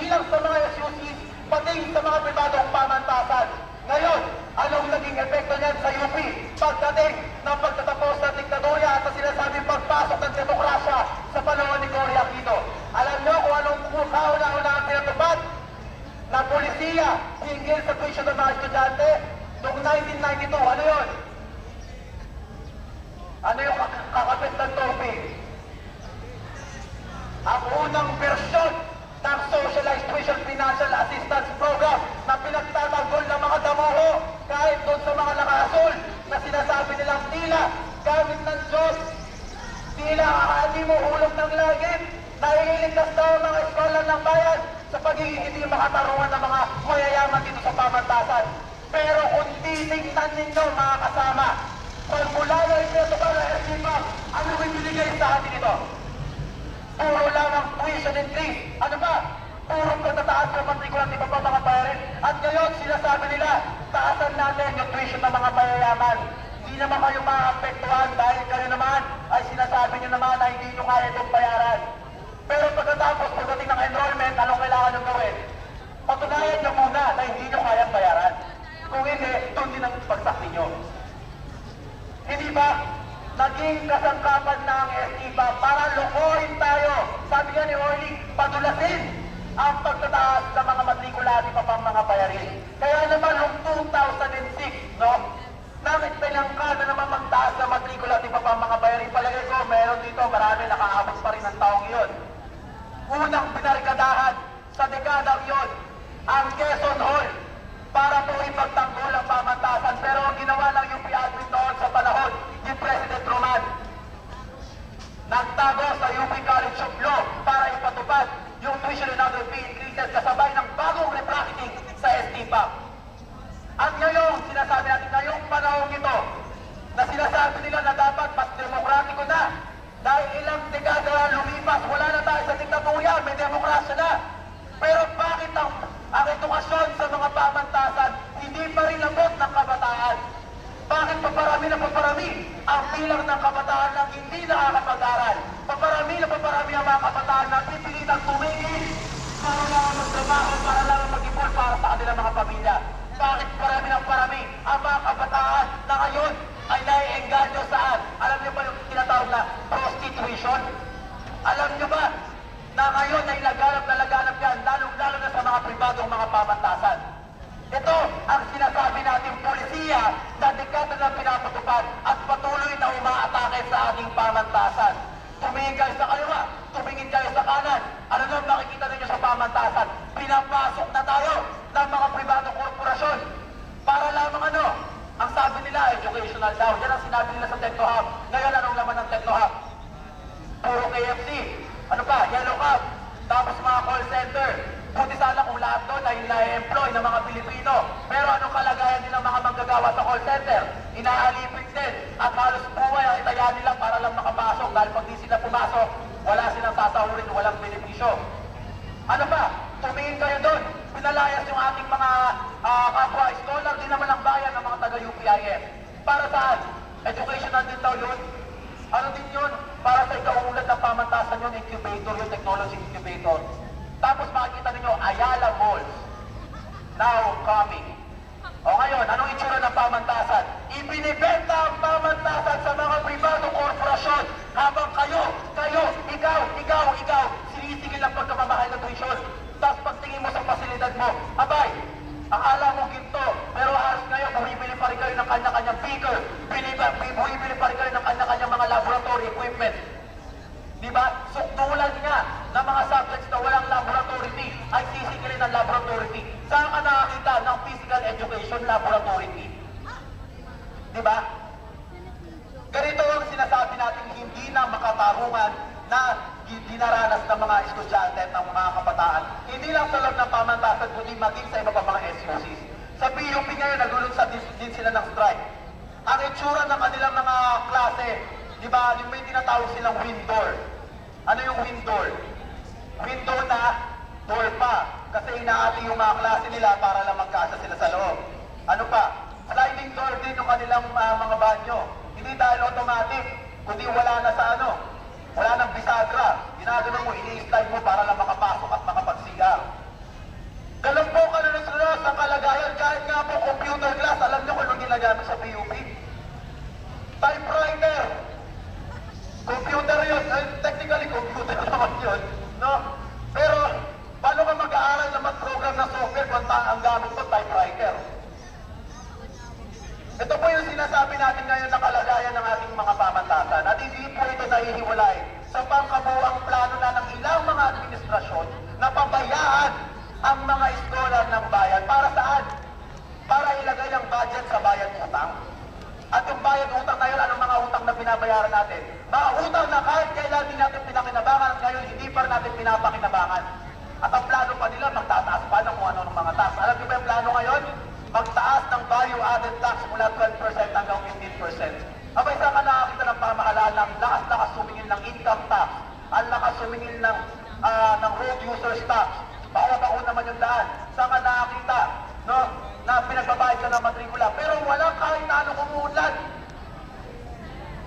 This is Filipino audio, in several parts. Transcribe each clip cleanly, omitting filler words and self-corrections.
hindi lang sa mga SUCs, pati sa mga pribadong pamantasan. Ngayon, anong naging epekto niyan sa UP? Pagdating ng pagtatapos ng diktadorya at sa sinasabing pagpasok ng demokrasya sa panahon ni Cory Aquino. Alam niyo kung anong kauna-una ang pinatupad na polisiya hinggil sa tuition ng mga estudyante noong 1992. Ano yun? Ano yung kakapit ng tubig? Ang unang versyon ng Socialized Tuition Financial Assistance Program na pinagtatanggol ng mga damuho kahit doon sa mga nakaasul na sinasabi nilang tila gamit ng Diyos, tila hindi mo hulog ng langit, naiiligtas daw ang mga eskwela ng bayan sa pagiging hindi makatarungan ng mga mayayaman dito sa pamantasan. Pero kung titignan ninyo mga kasama, formula na ipinatupad ng SBPAC, ano ibinigay sa atin ito? Puro lang ang tuition increase. Ano ba? Puro pagtataas ng matrikula at iba pa mga bayarin. At ngayon, sinasabi nila, taasan natin yung tuition ng mga mayayaman. Hindi naman kayo maapektuhan dahil kayo naman ay sinasabi nyo naman na hindi nyo kaya itong bayaran. Pero pagkatapos, pagdating ng enrollment, anong kailangan nyo gawin? Patunayan nyo muna na hindi nyo kayang bayaran. Kung hindi, doon din ang bagsak ninyo. Hindi ba? Naging kasangkapan ng SIPA para lokohin tayo. Sabi nga ni Orly, padulasin ang pagtataas ng mga matrikula at iba pang mga bayarin. Kaya naman noong 2006, no? Nangit pinangka na naman magtaas ng matrikula at iba pang mga bayarin. Palagay ko, meron dito, marami nakaabot pa rin ng taong iyon. Unang pinarikadahan sa dekadang iyon, ang Quezon Hall, para po ipagtanggol ang pamantasan. Pero ang ginawa ng UP admin noon sa panahon ni President Roman, nagtago sa UP College of Law para ipatupad yung tuition and other fee increases kasabay ng bagong rebracketing sa STPAC. At ngayong sinasabi natin ngayong panahon ito, na sinasabi nila na dapat mas demokratiko na dahil ilang dekada lumipas, wala na tayo sa diktatorya, may demokrasya na. Pero bakit ang edukasyon sa mga pamantasan hindi pa rin labot ng kabataan? Bakit paparami na paparami ang bilang ng kabataan na hindi nakakapag-aral? Paparami na paparami ang mga kabataan na pipilitang tumigil para lang magtrabaho, para lang mag-ipon para sa kanilang mga pamilya. Bakit parami ng parami ang mga kabataan na ngayon ay nai-engganyo saan? Alam niyo ba yung tinatawag na prostitution? Alam niyo ba na ngayon ay laganap yan, lalong-lalo na sa mga pribadong mga pamantasan? Ito ang sinasabi natin polisiya na dekada na pinapatupad at patuloy na umaatake sa ating pamantasan. Tumingin kayo sa kaliwa, tumingin kayo sa kanan. Ano nang makikita ninyo sa pamantasan? Pinapasok na tayo ng mga pribadong korporasyon. Para lamang ano? Ang sabi nila, educational daw. Yan ang sinabi nila sa TechnoHub. Ngayon, anong laman ng TechnoHub? Puro KFC. Ano pa? Yellow Cab. Tapos mga call center. Buti sana kung lahat doon ay na-employ ng mga Pilipino. Pero anong kalagayan nila mga manggagawa sa call center? Inaalipin din. At halos buhay ang itaya nila para lang makapasok. Dahil pag di sila pumasok, wala silang sasahurin, walang benepisyo. Ano ba? Tumingin kayo doon. Pinalayas yung ating mga kapwa scholar din naman ang bayan ng mga taga-UPIF. Para saan? Educational din daw yun. Ano din yun? Para sa ikaulad ng pamantasan yun, incubator, yung technology incubator. Tapos makikita ninyo, Ayala Malls. Now coming. O ngayon, anong itsura ng pamantasan? Ibinibenta ang pamantasan sa mga pribadong korporasyon habang kayo, ikaw, sinisigil ang pagkamamahal ng tuition. Tapos pagtingin mo sa pasilidad mo, abay, akala mo ginto, pero halos ngayon, bumibili pa rin kayo ng kanya-kanyang beaker, bumibili pa rin kayo ng kanya-kanyang mga laboratory equipment. Diba? Sukdulan nga ng mga subjects na walang laboratory fee ay sisigilin ng laboratory fee. Saan ka nakakita ng physical education laboratory fee? Diba? Ganito ang sinasabi natin hindi na makatarungan na dinaranas ng mga estudyante at ng mga kabataan. Hindi lang sa loob ng pamantasan, kundi maging sa iba pa mga SUCs. Sa PUP ngayon, naglulunsad din sila ng strike. Ang itsura ng kanilang mga klase, di ba, yung may tinatawag silang window. Ano yung window? Window na door pa. Kasi inaati yung mga klase nila para lang magkasa sila sa loob. Ano pa? Sliding door din yung kanilang mga banyo. Hindi dahil automatic, kundi wala na sa ano. Wala nang bisagra. Ginagano mo, ini-slide mo para lang makapasok at makapagsigar. mga scholar ng bayan. Para saan? Para ilagay ang budget sa bayad utang. At yung bayad utang na yun, anong mga utang na binabayaran natin? Mga utang na kahit kailan din natin pinakinabangan at ngayon hindi pa natin pinapakinabangan. At ang plano pa nila, magtataas pa ng kung ano ng mga tax. Alam niyo ba yung plano ngayon? Magtaas ng value added tax mula 12% hanggang 15%. Abay, saan ka nakakita ng pamahalaan ng lakas-lakas sumingil ng income tax, ang lakas sumingil ng road users tax, baon naman yung daan. Saan ka nakakita, no, na pinagbabayad ka ng matrikula, pero walang kahit na anong umuunlad.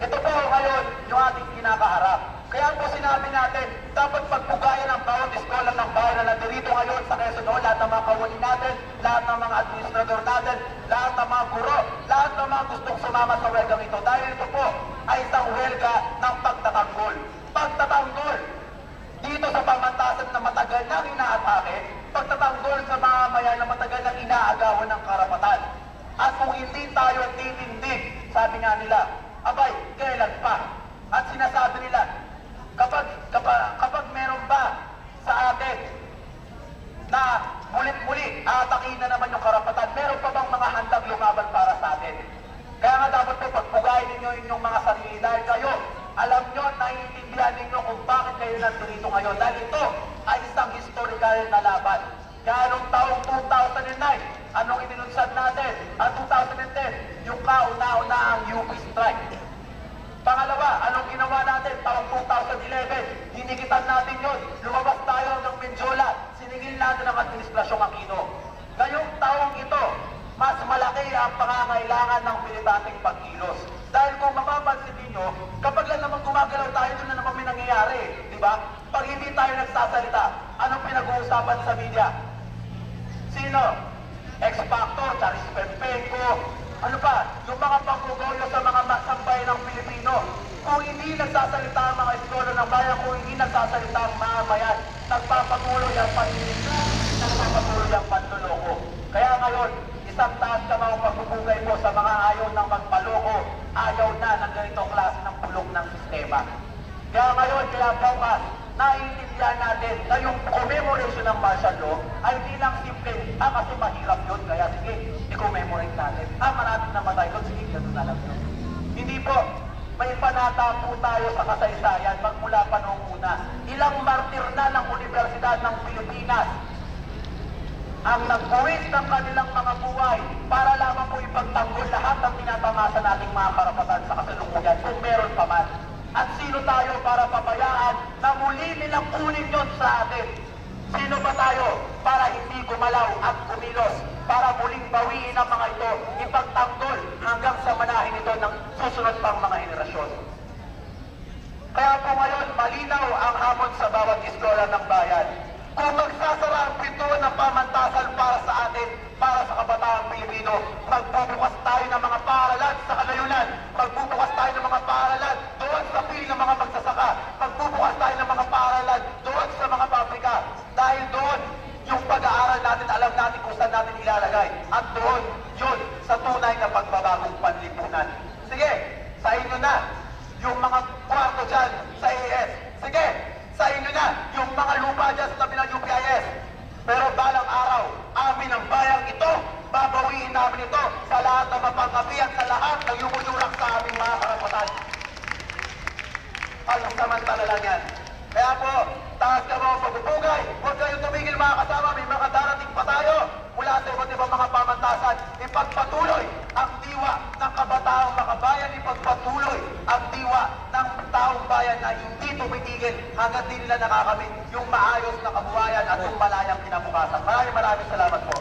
Ito po ngayon yung ating kinakaharap. Kaya po sinabi natin, dapat pagpugayan ng bawat eskola ng bayan na nandito ngayon sa Quezon, lahat ng mga kawani natin, lahat ng mga administrador natin, lahat ng mga guro, lahat ng mga gustong sumama sa welgang ito. Dahil ito po ay isang welga ng pagtatanggol. Pagtatanggol dito sa pamantasan na matagal nang inaatake, pagtatanggol sa mga mamayan na matagal nang inaagawan ng karapatan. At kung hindi tayo titindig, sabi nga nila, abay, kailan pa? At sinasabi nila, kapag meron ba sa atin na mulit-muli aatakin na naman yung karapatan, meron pa bang mga handang lumaban para sa atin? Kaya nga dapat po pagpugayin ninyo inyong mga sarili dahil kayo, alam nyo, naiintindihan ninyo kung bakit kayo nandito ngayon. Dahil ito ay isang historical na laban. Kaya noong taong 2009, anong inilunsad natin? Ang 2010, yung kauna-una ang UP strike. Pangalawa, anong ginawa natin? Taong 2011, hinigitan natin yun. Lumabas tayo hanggang Menjola. Sinigil natin ang administrasyong Aquino. Ngayong taong ito, mas malaki ang pangangailangan ng militanteng pagkilos. Dahil kung mapapansin ninyo, kapag lang naman gumagalaw tayo, doon na naman may nangyayari. Di ba? Pag hindi tayo nagsasalita, anong pinag-uusapan sa media? Sino? X-Factor, Charis Pempenko, ano pa? Yung mga panggugoyo sa mga masambay ng Pilipino. Kung hindi nagsasalita ang mga eskola ng bayan, kung hindi nagsasalita ang mga bayan, nagpapatuloy ang panlilito, nagpapatuloy ang panluloko. Kaya ngayon, isang taas ka mga pagbubugay mo sa mga ayaw ng magpaloko, ayaw na ng ganitong klase ng bulok ng sistema. Kaya ngayon, kaya bukas, naiintindihan natin na yung commemoration ng martial law ay hindi lang simple, kasi mahirap yun, kaya sige, i-commemorate natin. Maraming namatay doon, sige, gano'n na lang yun. Hindi po, may panata po tayo sa kasaysayan magmula pa noong una. Ilang martir na ng Universidad ng Pilipinas ang nagbuwis ng kanilang mga buhay para lamang po ipagtanggol lahat ng tinatamasa nating mga karapatan sa kasalukuyan kung meron pa man. At sino tayo para pabayaan na muli nilang kunin yun sa atin? Sino ba tayo para hindi gumalaw at kumilos, para muling bawiin ang mga ito, ipagtanggol hanggang sa manahin ito ng susunod pang mga henerasyon? Kaya po ngayon, malinaw ang hamon sa bawat eskola ng bayan. Kung magsasara ang pintuan ng pamantasan para sa atin, para sa kabataang Pilipino, magbubukas tayo ng mga paaralan sa kalayunan, magbubukas tayo ng mga paaralan doon sa pili ng mga magsasaka, magbubukas tayo ng mga paaralan doon sa mga pabrika, dahil doon yung pag-aaral natin, alam natin kung saan natin ilalagay, at doon yun sa tunay na pagbabagong panlipunan. Sige, sa inyo na yung mga kwarto dyan sa AS. Sige, sa inyo na yung mga lupa dyan sa tabi ng UPIS. Pero balang araw, amin ang bayang ito, babawiin namin ito sa lahat ng mapangkapi at sa lahat ng yumunurak sa aming mga karapatan. Alam samantala lang yan. Kaya po, taas ka mga pagpupugay, huwag kayong tumigil mga kasama, may mga darating pa tayo mula sa iba't ibang mga pamantasan. Ipagpatuloy ang diwa ng kabataang makabayan, ipagpatuloy ang diwa ng taong bayan na hindi tumitigil hanggang di nila nakakamit yung maayos na kabuhayan at yung malayang kinabukasan. Maraming salamat po.